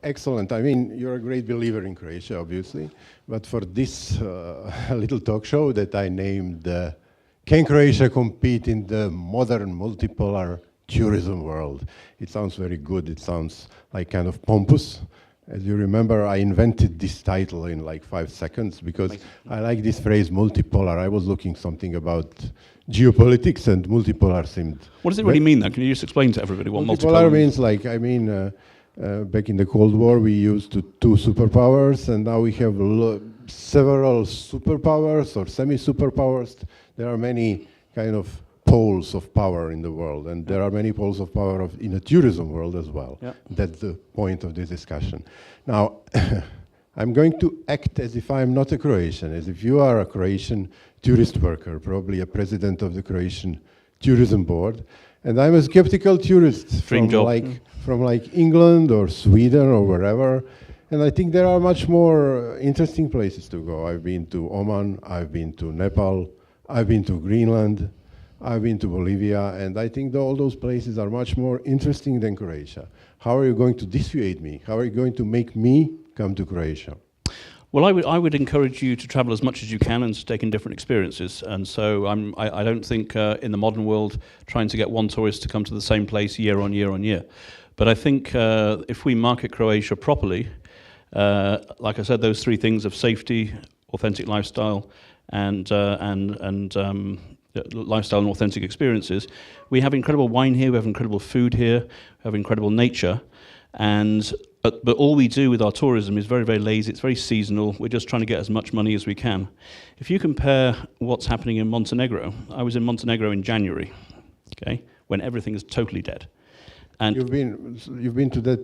excellent. I mean, you're a great believer in Croatia, obviously. But for this little talk show that I named, Can Croatia Compete in the Modern Multipolar Tourism World? It sounds very good. It sounds like kind of pompous. As you remember, I invented this title in like 5 seconds because I like this phrase multipolar. I was looking something about geopolitics, and multipolar seemed... What does it really mean, though? Can you just explain to everybody what multipolar means? Like, I mean, back in the Cold War, we used two superpowers, and now we have several superpowers or semi-superpowers. There are many kind of poles of power in the world, and there are many poles of power in the tourism world as well. Yeah. That's the point of this discussion. Now, I'm going to act as if I'm not a Croatian, as if you are a Croatian tourist worker, probably a president of the Croatian Tourism Board, and I'm a skeptical tourist from like England or Sweden or wherever, and I think there are much more interesting places to go. I've been to Oman, I've been to Nepal, I've been to Greenland, I've been to Bolivia, and I think all those places are much more interesting than Croatia. How are you going to dissuade me? How are you going to make me come to Croatia? Well, I would encourage you to travel as much as you can and to take in different experiences. And so I don't think in the modern world trying to get one tourist to come to the same place year on year on year. But I think if we market Croatia properly, like I said, those 3 things of safety, authentic lifestyle, and lifestyle and authentic experiences. We have incredible wine here, we have incredible food here, we have incredible nature, but all we do with our tourism is very, very lazy, it's very seasonal, we're just trying to get as much money as we can. If you compare what's happening in Montenegro, I was in Montenegro in January, okay, when everything is totally dead. And you've been to that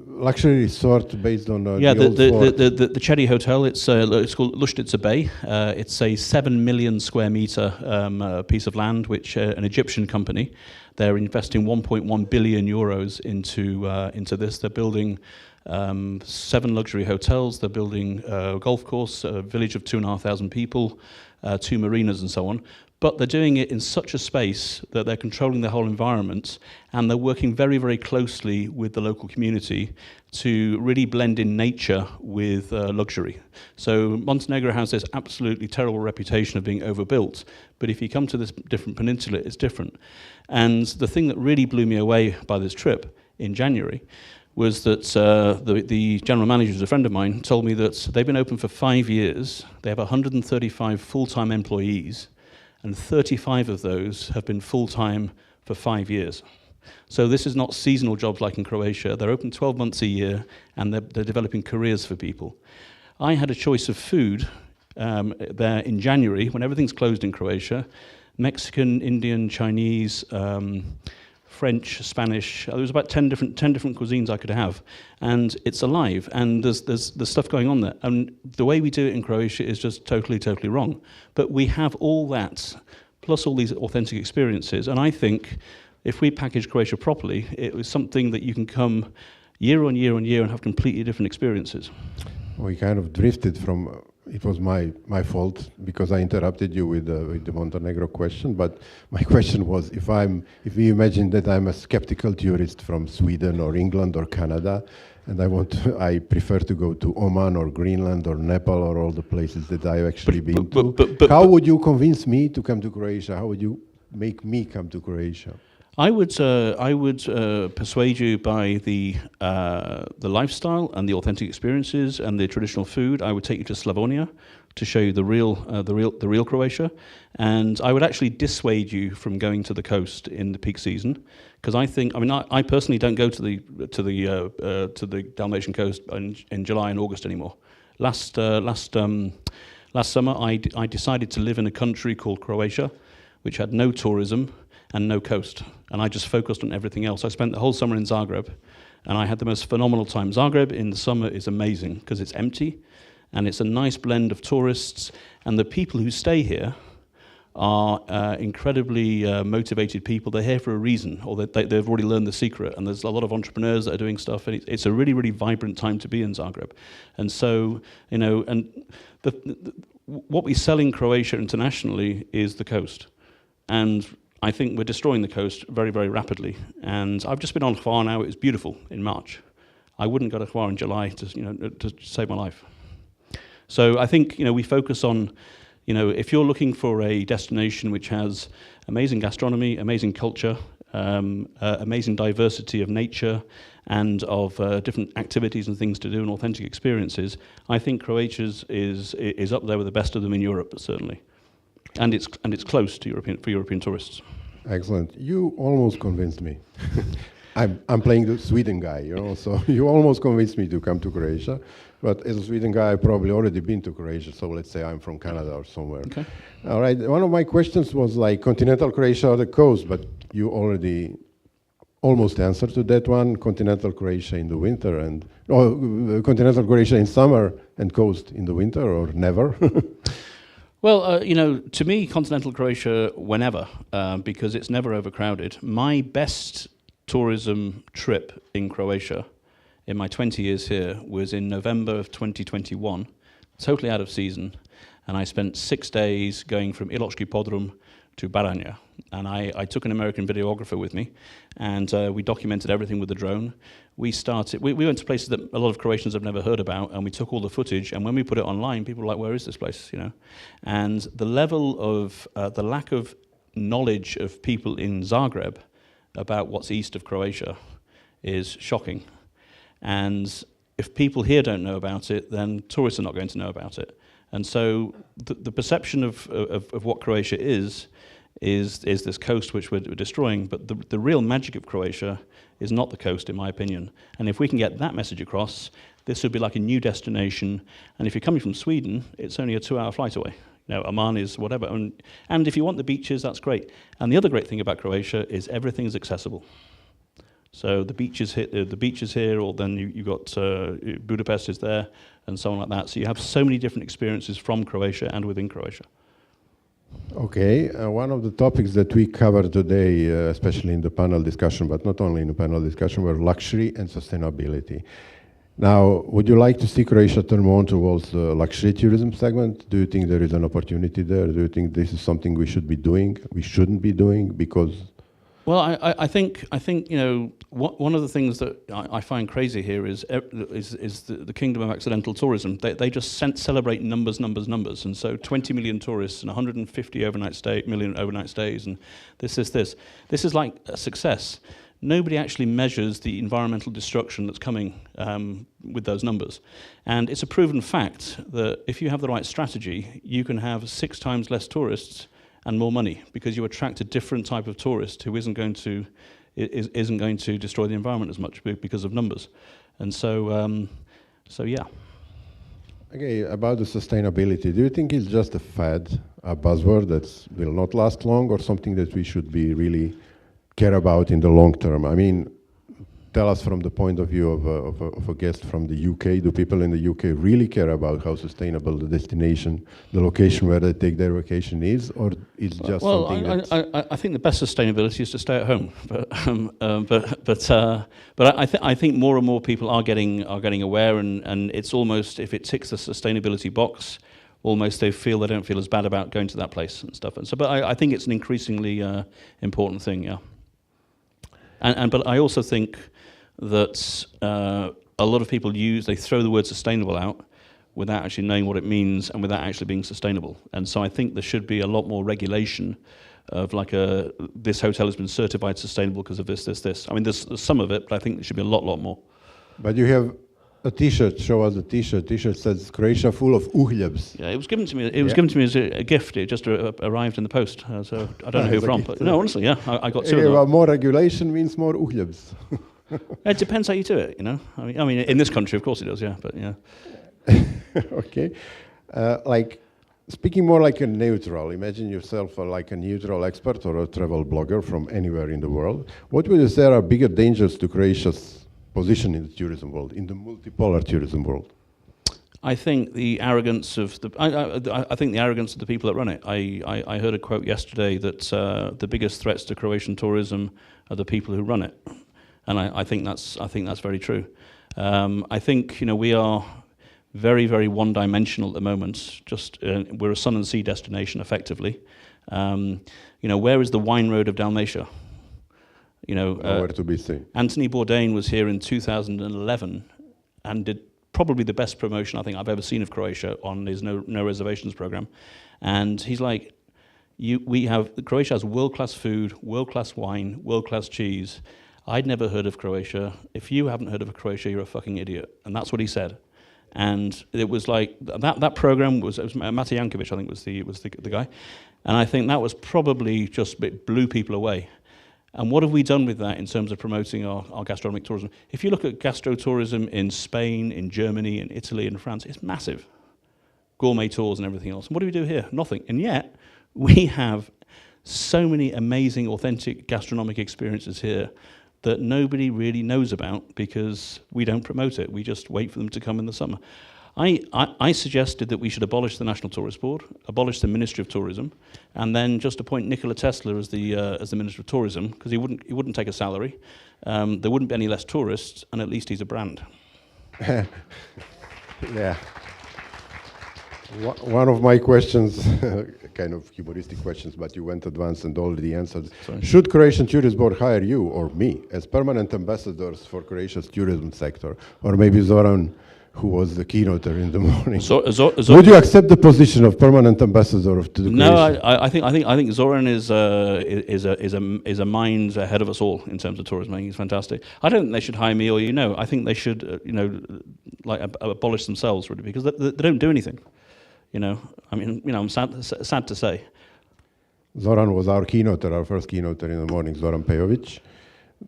luxury resort based on the Cherry Hotel. It's called Lushtica Bay. It's a 7 million square meter piece of land, which an Egyptian company. They're investing 1.1 billion euros into this. They're building 7 luxury hotels. They're building a golf course, a village of 2,500 people, 2 marinas, and so on. But they're doing it in such a space that they're controlling the whole environment, and they're working very, very closely with the local community to really blend in nature with luxury. So Montenegro has this absolutely terrible reputation of being overbuilt, but if you come to this different peninsula, it's different. And the thing that really blew me away by this trip in January was that the general manager, who's a friend of mine, told me that they've been open for 5 years. They have 135 full-time employees, and 35 of those have been full-time for 5 years. So this is not seasonal jobs like in Croatia. They're open 12 months a year, and they're developing careers for people. I had a choice of food there in January, when everything's closed in Croatia: Mexican, Indian, Chinese, French, Spanish. There was about 10 different cuisines I could have, and it's alive, and there's stuff going on there. And the way we do it in Croatia is just totally wrong. But we have all that, plus all these authentic experiences, and I think if we package Croatia properly, it was something that you can come year on year on year and have completely different experiences. We kind of drifted from. It was my fault because I interrupted you with the Montenegro question. But my question was, if we imagine that I'm a skeptical tourist from Sweden or England or Canada, and I prefer to go to Oman or Greenland or Nepal or all the places that I've actually been to. How would you convince me to come to Croatia? How would you make me come to Croatia? I would persuade you by the lifestyle and the authentic experiences and the traditional food. I would take you to Slavonia to show you the real Croatia, and I would actually dissuade you from going to the coast in the peak season, because I personally don't go to the Dalmatian coast in July and August anymore. Last summer, I decided to live in a country called Croatia, which had no tourism and no coast, and I just focused on everything else. I spent the whole summer in Zagreb, and I had the most phenomenal time. Zagreb in the summer is amazing because it's empty, and it's a nice blend of tourists, and the people who stay here are incredibly motivated people. They're here for a reason, or they've already learned the secret, and there's a lot of entrepreneurs that are doing stuff, and it's a really, really vibrant time to be in Zagreb. And so, what we sell in Croatia internationally is the coast, and I think we're destroying the coast very, very rapidly. And I've just been on Hvar now. It was beautiful in March. I wouldn't go to Hvar in July to save my life. So I think we focus on, if you're looking for a destination which has amazing gastronomy, amazing culture, amazing diversity of nature and of different activities and things to do and authentic experiences, I think Croatia is up there with the best of them in Europe, certainly. And it's close to European tourists. Excellent. You almost convinced me. I'm playing the Sweden guy, so you almost convinced me to come to Croatia. But as a Sweden guy, I've probably already been to Croatia, so let's say I'm from Canada or somewhere. Okay. All right, one of my questions was like continental Croatia or the coast, but you already almost answered to that one. Continental Croatia in the winter and continental Croatia in summer and coast in the winter, or never? Well, to me, continental Croatia, whenever, because it's never overcrowded. My best tourism trip in Croatia in my 20 years here was in November of 2021, totally out of season, and I spent 6 days going from Iločki Podrum to Baranja. And I took an American videographer with me, and we documented everything with the drone. We went to places that a lot of Croatians have never heard about, and we took all the footage, and when we put it online, people were like, where is this place, And the level of, the lack of knowledge of people in Zagreb about what's east of Croatia is shocking. And if people here don't know about it, then tourists are not going to know about it. And so the perception of what Croatia is this coast which we're destroying, but the real magic of Croatia is not the coast, in my opinion. And if we can get that message across, this would be like a new destination. And if you're coming from Sweden, it's only a 2-hour flight away. Amman is whatever. And if you want the beaches, that's great. And the other great thing about Croatia is everything is accessible. So the beaches here, or then you got Budapest is there, and so on like that. So you have so many different experiences from Croatia and within Croatia. Okay, one of the topics that we covered today, especially in the panel discussion, but not only in the panel discussion, were luxury and sustainability. Now, would you like to see Croatia turn more towards the luxury tourism segment? Do you think there is an opportunity there? Do you think this is something we should be doing, we shouldn't be doing, because... Well, I think one of the things that I find crazy here is the kingdom of accidental tourism. They just celebrate numbers, and so 20 million tourists and 150 million overnight stays, and this. This is like a success. Nobody actually measures the environmental destruction that's coming with those numbers. And it's a proven fact that if you have the right strategy, you can have 6 times less tourists and more money, because you attract a different type of tourist who isn't going to destroy the environment as much because of numbers. And so yeah. Okay, about the sustainability, do you think it's just a fad, a buzzword that will not last long, or something that we should be really care about in the long term? I mean, tell us from the point of view of a guest from the UK, do people in the UK really care about how sustainable the destination, the location where they take their vacation is, or it's just something that... I think the best sustainability is to stay at home, but I think more and more people are getting aware, and it's almost, if it ticks the sustainability box, almost they don't feel as bad about going to that place and stuff. And so, but I think it's an increasingly important thing, yeah. But I also think that a lot of people they throw the word sustainable out without actually knowing what it means and without actually being sustainable. And so I think there should be a lot more regulation of this hotel has been certified sustainable because of this. I mean, there's some of it, but I think there should be a lot more. But you have a T-shirt. Show us the T-shirt. T-shirt says Croatia full of uhljebs. Yeah, it was given to me. It was given to me as a gift. It just arrived in the post. So I don't know who from. But no, honestly, yeah, I got 2 of them. Well, more regulation means more uhljebs. It depends how you do it, I mean, in this country, of course it does, yeah. But yeah. Okay, speaking more like a neutral. Imagine yourself like a neutral expert or a travel blogger from anywhere in the world. What would you say are bigger dangers to Croatia's position in the tourism world, in the multipolar tourism world? I think the arrogance of I think the arrogance of the people that run it. I heard a quote yesterday that the biggest threats to Croatian tourism are the people who run it. And I think that's very true. I think we are very, very one-dimensional at the moment. Just we're a sun and sea destination, effectively. Where is the wine road of Dalmatia? Nowhere to be seen. Anthony Bourdain was here in 2011 and did probably the best promotion I think I've ever seen of Croatia on his no reservations program. And he's like, Croatia has world-class food, world-class wine, world-class cheese. I'd never heard of Croatia. If you haven't heard of Croatia, you're a fucking idiot. And that's what he said. And it was like, that program was Mate Jankovic, I think was the guy. And I think that was probably just, it blew people away. And what have we done with that in terms of promoting our gastronomic tourism? If you look at gastro-tourism in Spain, in Germany, in Italy, in France, it's massive. Gourmet tours and everything else. And what do we do here? Nothing. And yet, we have so many amazing, authentic gastronomic experiences here that nobody really knows about because we don't promote it. We just wait for them to come in the summer. I suggested that we should abolish the National Tourist Board, abolish the Ministry of Tourism, and then just appoint Nikola Tesla as the Minister of Tourism, because he wouldn't take a salary. There wouldn't be any less tourists, and at least he's a brand. Yeah. One of my questions, kind of humoristic questions, but you went advanced and already answered. Sorry. Should Croatian Tourist Board hire you or me as permanent ambassadors for Croatia's tourism sector? Or maybe Zoran, who was the keynoter in the morning. Would you accept the position of permanent ambassador to the Croatian? No, I think Zoran is a mind ahead of us all in terms of tourism. I think he's fantastic. I don't think they should hire me or I think they should like abolish themselves really, because they don't do anything. I'm sad to say. Zoran was our keynoter, our first keynoter in the morning, Zoran Pejovic,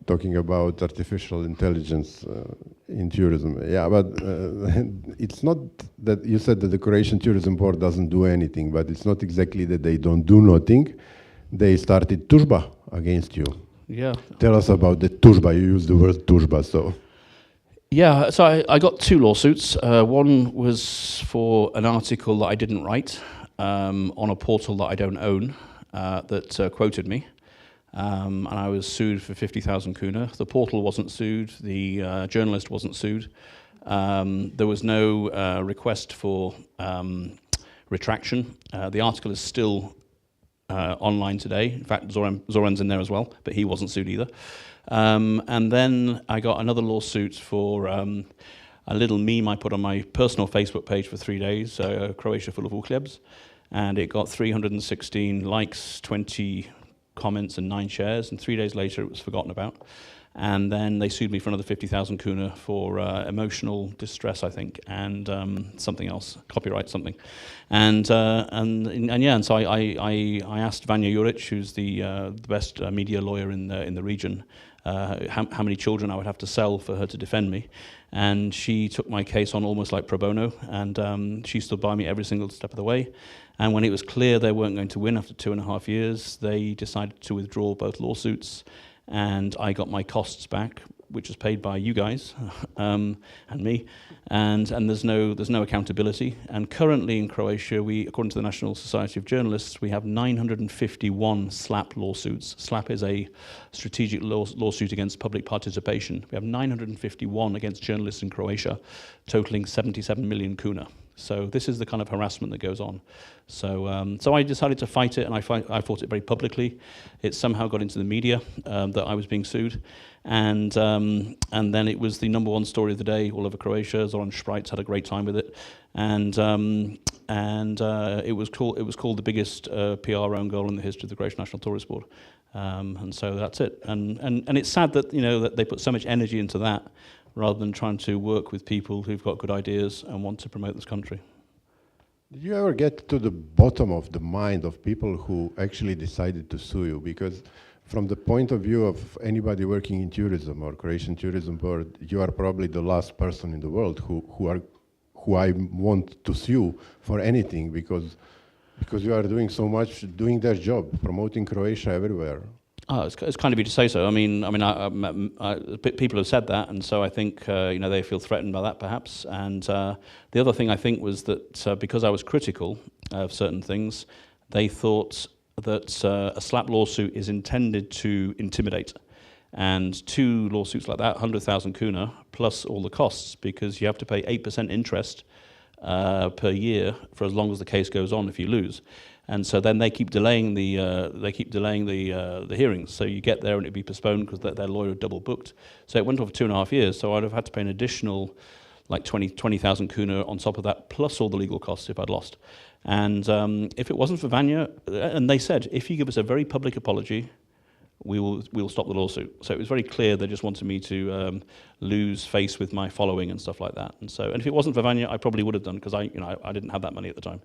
talking about artificial intelligence in tourism. Yeah, but it's not that you said that the Croatian Tourism Board doesn't do anything, but it's not exactly that they don't do nothing. They started tužba against you. Yeah. Tell us about the tužba. You used the word tužba, so. Yeah, so I got 2 lawsuits. One was for an article that I didn't write on a portal that I don't own that quoted me. And I was sued for 50,000 kuna. The portal wasn't sued. The journalist wasn't sued. There was no request for retraction. The article is still online today. In fact, Zoran's in there as well, but he wasn't sued either. And then I got another lawsuit for a little meme I put on my personal Facebook page for 3 days, Croatia full of uhljebs, and it got 316 likes, 20 comments and 9 shares, and 3 days later it was forgotten about. And then they sued me for another 50,000 kuna for emotional distress, I think, and something else, copyright something. And so I asked Vanja Juric, who's the best media lawyer in the region, how many children I would have to sell for her to defend me. And she took my case on almost like pro bono, and she stood by me every single step of the way. And when it was clear they weren't going to win after 2.5 years, they decided to withdraw both lawsuits, and I got my costs back, which was paid by you guys and me, and there's no accountability. And currently in Croatia, according to the National Society of Journalists, we have 951 SLAP lawsuits. SLAP is a strategic lawsuit against public participation. We have 951 against journalists in Croatia, totaling 77 million kuna. So this is the kind of harassment that goes on. So I decided to fight it, and I fought it very publicly. It somehow got into the media that I was being sued, and then it was the #1 story of the day all over Croatia. Zoran Šprajc had a great time with it, and it was called the biggest PR own goal in the history of the Croatian National Tourist Board. And so that's it. And it's sad that that they put so much energy into that, rather than trying to work with people who've got good ideas and want to promote this country. Did you ever get to the bottom of the mind of people who actually decided to sue you? Because from the point of view of anybody working in tourism or Croatian Tourism Board, you are probably the last person in the world who I want to sue for anything, because you are doing so much, doing their job, promoting Croatia everywhere. Oh, it's kind of you to say so. I mean, people have said that, and so I think they feel threatened by that, perhaps. And the other thing I think was that because I was critical of certain things, they thought that a SLAP lawsuit is intended to intimidate, and 2 lawsuits like that, 100,000 kuna plus all the costs, because you have to pay 8% interest per year for as long as the case goes on if you lose. And so then they keep delaying the hearings. So you get there and it'd be postponed because their lawyer had double booked. So it went on for 2.5 years. So I'd have had to pay an additional like 20,000 kuna on top of that, plus all the legal costs if I'd lost. And if it wasn't for Vanya, and they said, if you give us a very public apology, we will stop the lawsuit. So it was very clear they just wanted me to lose face with my following and stuff like that. And if it wasn't for Vanya, I probably would have done, because I didn't have that money at the time.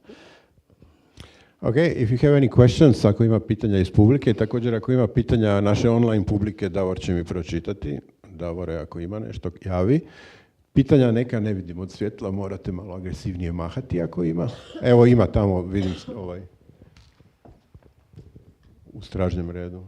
Okay, if you have any questions, ako ima pitanja iz publike, također ako ima pitanja naše online publike, Davor će mi pročitati. Davore, ako ima nešto, javi. Pitanja neka ne vidim od svjetla, morate malo agresivnije mahati ako ima. Evo ima tamo, vidim u stražnjem redu.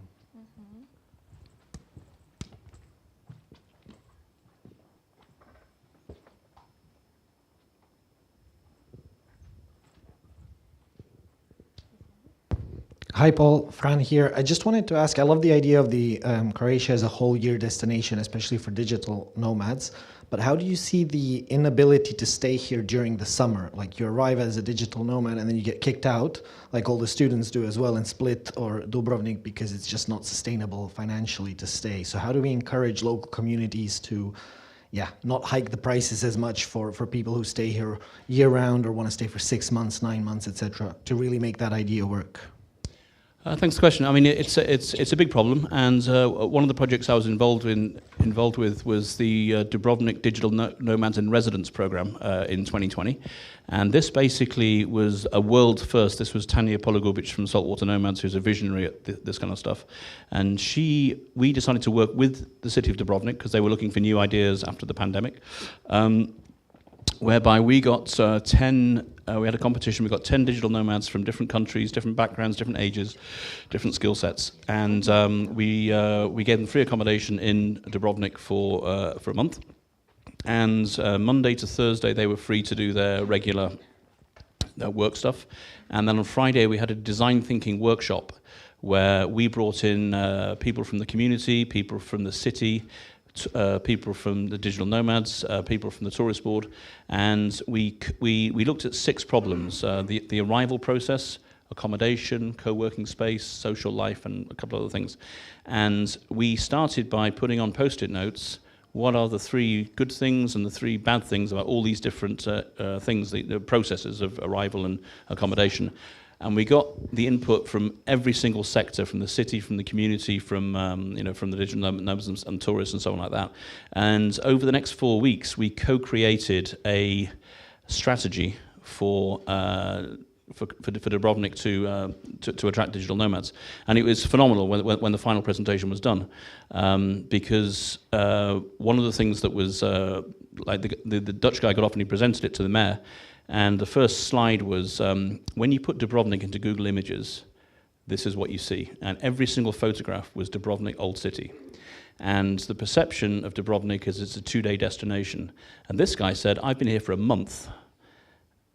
Hi, Paul. Fran here. I just wanted to ask, I love the idea of the Croatia as a whole year destination, especially for digital nomads. But how do you see the inability to stay here during the summer? Like you arrive as a digital nomad and then you get kicked out, like all the students do as well in Split or Dubrovnik, because it's just not sustainable financially to stay. So how do we encourage local communities to not hike the prices as much for people who stay here year round or want to stay for 6 months, 9 months, etc., to really make that idea work? Thanks for the question. I mean, it's a big problem, and one of the projects I was involved with was the Dubrovnik Digital Nomads in Residence program in 2020, and this basically was a world first. This was Tanja Poligovic from Saltwater Nomads, who's a visionary at this kind of stuff, and we decided to work with the city of Dubrovnik because they were looking for new ideas after the pandemic. Whereby we got 10, we had a competition, we got 10 digital nomads from different countries, different backgrounds, different ages, different skill sets. And we gave them free accommodation in Dubrovnik for a month. And Monday to Thursday, they were free to do their regular work stuff. And then on Friday, we had a design thinking workshop where we brought in people from the community, people from the city, people from the digital nomads, people from the tourist board, and we looked at 6 problems: the arrival process, accommodation, co-working space, social life, and a couple of other things. And we started by putting on post-it notes what are the 3 good things and the 3 bad things about all these different things, the processes of arrival and accommodation. And we got the input from every single sector, from the city, from the community, from from the digital nomads and tourists and so on like that. And over the next 4 weeks, we co-created a strategy for Dubrovnik to attract digital nomads, and it was phenomenal when the final presentation was done, because one of the things that was like the Dutch guy got off and he presented it to the mayor. And the first slide was, when you put Dubrovnik into Google Images, this is what you see. And every single photograph was Dubrovnik Old City. And the perception of Dubrovnik is it's a 2-day destination. And this guy said, I've been here for a month,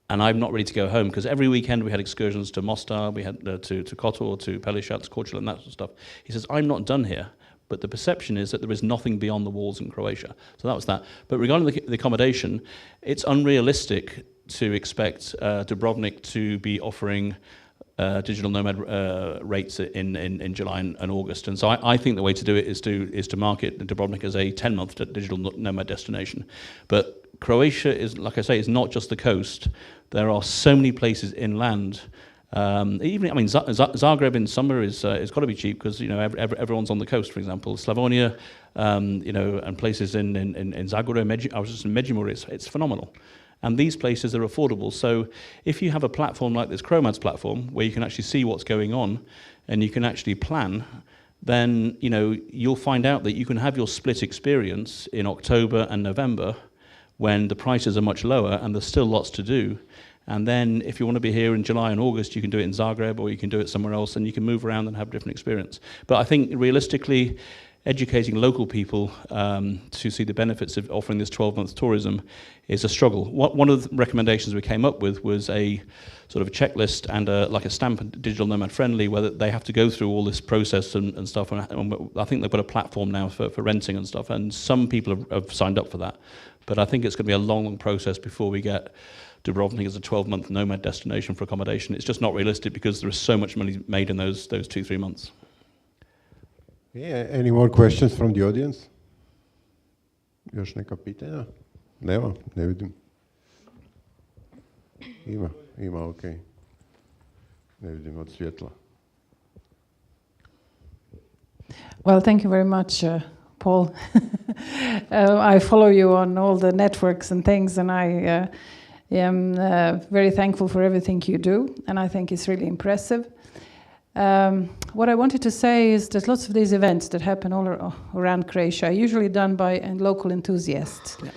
and I'm not ready to go home, because every weekend we had excursions to Mostar, we had to Kotor, to Pelishat, to Korčula, and that sort of stuff. He says, I'm not done here. But the perception is that there is nothing beyond the walls in Croatia. So that was that. But regarding the accommodation, it's unrealistic to expect Dubrovnik to be offering digital nomad rates in July and August. And so I think the way to do it is to market Dubrovnik as a 10-month digital nomad destination. But Croatia is, like I say, is not just the coast. There are so many places inland. Zagreb in summer is got to be cheap because everyone's on the coast. For example, Slavonia, and places in Zagorje. I was just in Međimurje. It's phenomenal. And these places are affordable. So if you have a platform like this Chromads platform, where you can actually see what's going on and you can actually plan, then you'll find out that you can have your Split experience in October and November when the prices are much lower and there's still lots to do. And then if you want to be here in July and August, you can do it in Zagreb or you can do it somewhere else, and you can move around and have a different experience. But I think realistically, educating local people to see the benefits of offering this 12-month tourism is a struggle. One of the recommendations we came up with was a sort of a checklist and like a stamp digital nomad friendly, where they have to go through all this process and stuff. And I think they've got a platform now for renting and stuff, and some people have signed up for that. But I think it's going to be a long process before we get Dubrovnik as a 12-month nomad destination for accommodation. It's just not realistic because there is so much money made in those 2-3 months. Yeah, any more questions from the audience? Još neka pitanja? Nema? Ne vidim. Ima, ok. Ne vidim od svjetla. Well, thank you very much, Paul. I follow you on all the networks and things, and I am very thankful for everything you do, and I think it's really impressive. What I wanted to say is there's lots of these events that happen all around Croatia, usually done by local enthusiasts. Yeah.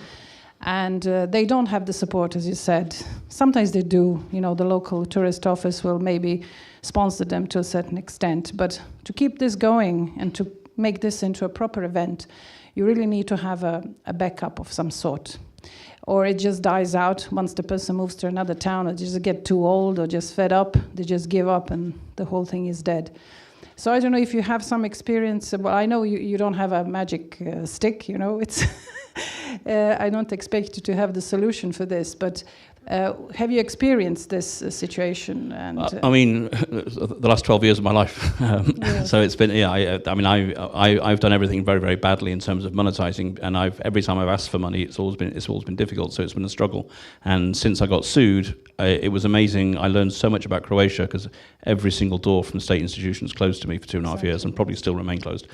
And they don't have the support, as you said. Sometimes they do. You know, the local tourist office will maybe sponsor them to a certain extent. But to keep this going and to make this into a proper event, you really need to have a backup of some sort. Or it just dies out once the person moves to another town, or just get too old or just fed up. They just give up and the whole thing is dead. So I don't know if you have some experience. Well, I know you don't have a magic stick, you know. It's I don't expect you to have the solution for this, but have you experienced this situation? And I mean, the last 12 years of my life. Yeah. So it's been, I've done everything very, very badly in terms of monetizing, and every time I've asked for money, it's always been difficult. So it's been a struggle. And since I got sued, it was amazing. I learned so much about Croatia because every single door from state institutions closed to me for 2.5 years, and probably still remain closed.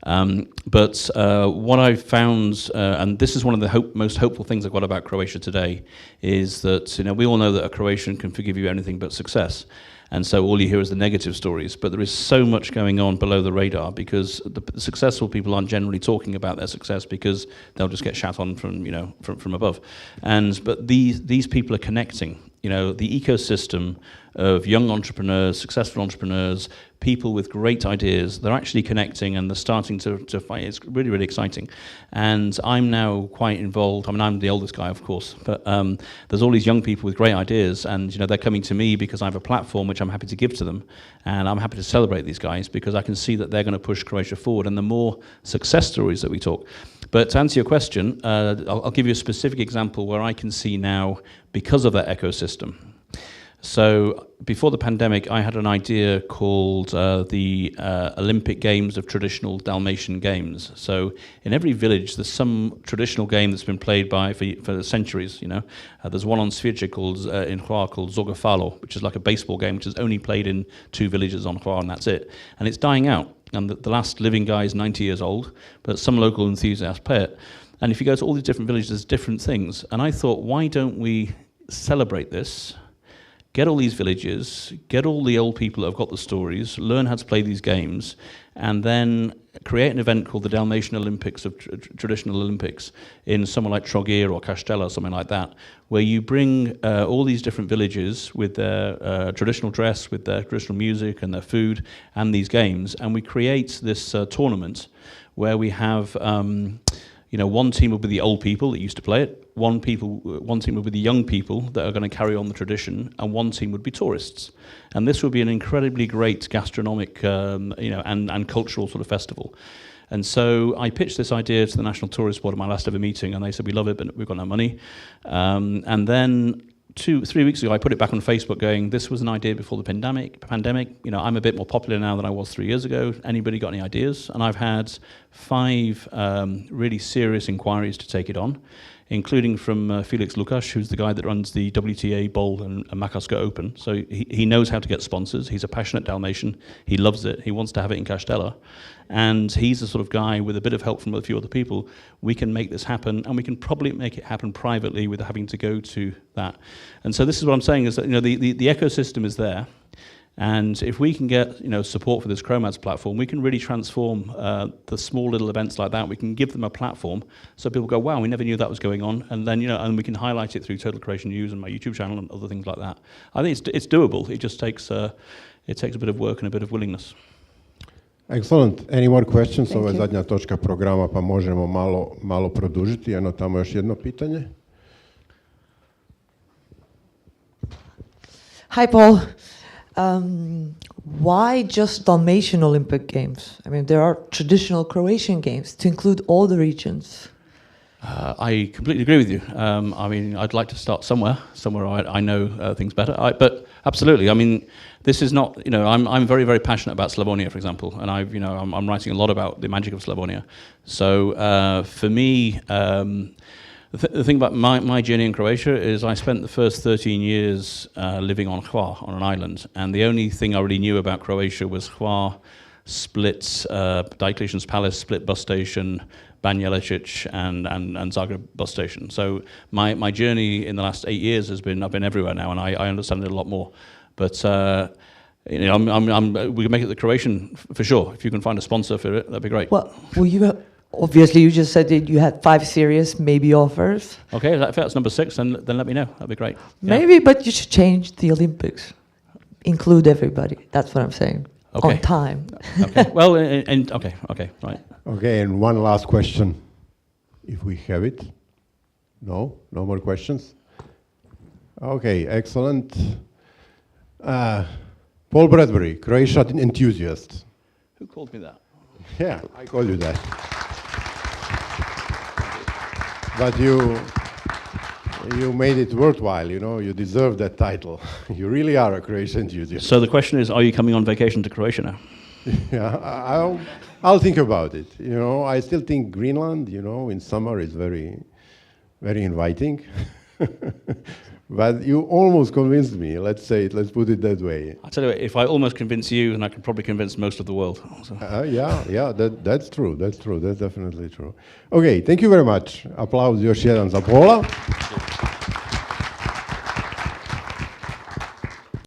But what I've found, and this is one of the most hopeful things I've got about Croatia today, is that we all know that a Croatian can forgive you anything but success. And so all you hear is the negative stories, but there is so much going on below the radar because the successful people aren't generally talking about their success because they'll just get shat on from above. But these people are connecting. The ecosystem of young entrepreneurs, successful entrepreneurs, people with great ideas, they're actually connecting and they're starting to fight. It's really, really exciting. And I'm now quite involved. I mean, I'm the oldest guy, of course, but there's all these young people with great ideas, and they're coming to me because I have a platform which I'm happy to give to them. And I'm happy to celebrate these guys because I can see that they're going to push Croatia forward, and the more success stories that we talk. But to answer your question, I'll give you a specific example where I can see now because of that ecosystem. So before the pandemic, I had an idea called the Olympic Games of traditional Dalmatian games. So in every village, there's some traditional game that's been played for centuries. There's one on Svijetu in Hvar called Zogafalo, which is like a baseball game, which is only played in 2 villages on Hvar, and that's it. And it's dying out. And the last living guy is 90 years old, but some local enthusiasts play it. And if you go to all these different villages, there's different things. And I thought, why don't we celebrate this? Get all these villages, get all the old people that have got the stories, learn how to play these games, and then create an event called the Dalmatian Olympics of Traditional Olympics in somewhere like Trogir or Castella, something like that, where you bring all these different villages with their traditional dress, with their traditional music and their food and these games, and we create this tournament where we have one team will be the old people that used to play it, one team will be the young people that are going to carry on the tradition, and one team would be tourists. And this would be an incredibly great gastronomic, and cultural sort of festival. And so I pitched this idea to the National Tourist Board at my last ever meeting, and they said, we love it, but we've got no money. And then 2-3 weeks ago, I put it back on Facebook going, this was an idea before the pandemic. I'm a bit more popular now than I was 3 years ago. Anybody got any ideas? And I've had 5 really serious inquiries to take it on, including from Felix Lukas, who's the guy that runs the WTA Bowl and Makarska Open. So he knows how to get sponsors. He's a passionate Dalmatian. He loves it. He wants to have it in Castella. And he's the sort of guy, with a bit of help from a few other people, we can make this happen, and we can probably make it happen privately without having to go to that. And so this is what I'm saying, is that the ecosystem is there. And if we can get support for this Chromads platform, we can really transform the small little events like that. We can give them a platform so people go, wow, we never knew that was going on. And then and we can highlight it through Total Croatian News and my YouTube channel and other things like that. I think it's doable. It just takes a bit of work and a bit of willingness. Excellent. Any more questions? Ovo je zadnja točka programa, pa možemo malo produžiti. Eno tamo još jedno pitanje. Hi, Paul. Why just Dalmatian Olympic Games? I mean, there are traditional Croatian games to include all the regions. I completely agree with you. I'd like to start somewhere I know things better. But absolutely, this is not. I'm very, very passionate about Slavonia, for example, and I'm writing a lot about the magic of Slavonia. So for me, The thing about my journey in Croatia is I spent the first 13 years living on Hvar, on an island, and the only thing I really knew about Croatia was Hvar, Split, Diocletian's Palace, Split bus station, Banja Luka, and Zagreb bus station. So my journey in the last 8 years has been, I've been everywhere now, and I understand it a lot more. But you know, we can make it the Croatian for sure. If you can find a sponsor for it, that'd be great. Well, obviously you just said that you had 5 serious maybe offers. Okay, if that's number 6, then let me know. That'd be great. Maybe, but you should change the Olympics. Include everybody. That's what I'm saying. Okay. On time. Okay. Well, okay, right. Okay, and one last question, if we have it. No more questions? Okay, excellent. Paul Bradbury, Croatian enthusiast. Who called me that? Yeah, I call you that. But you made it worthwhile, you know, you deserve that title. You really are a Croatian enthusiast. So the question is, are you coming on vacation to Croatia now? Yeah, I'll think about it. You know, I still think Greenland, you know, in summer is very, very inviting. But you almost convinced me, let's put it that way. I tell you what, if I almost convince you, then I can probably convince most of the world. So. Yeah, that's true, that's definitely true. Okay, thank you very much. Aplauz još jedan za Paula.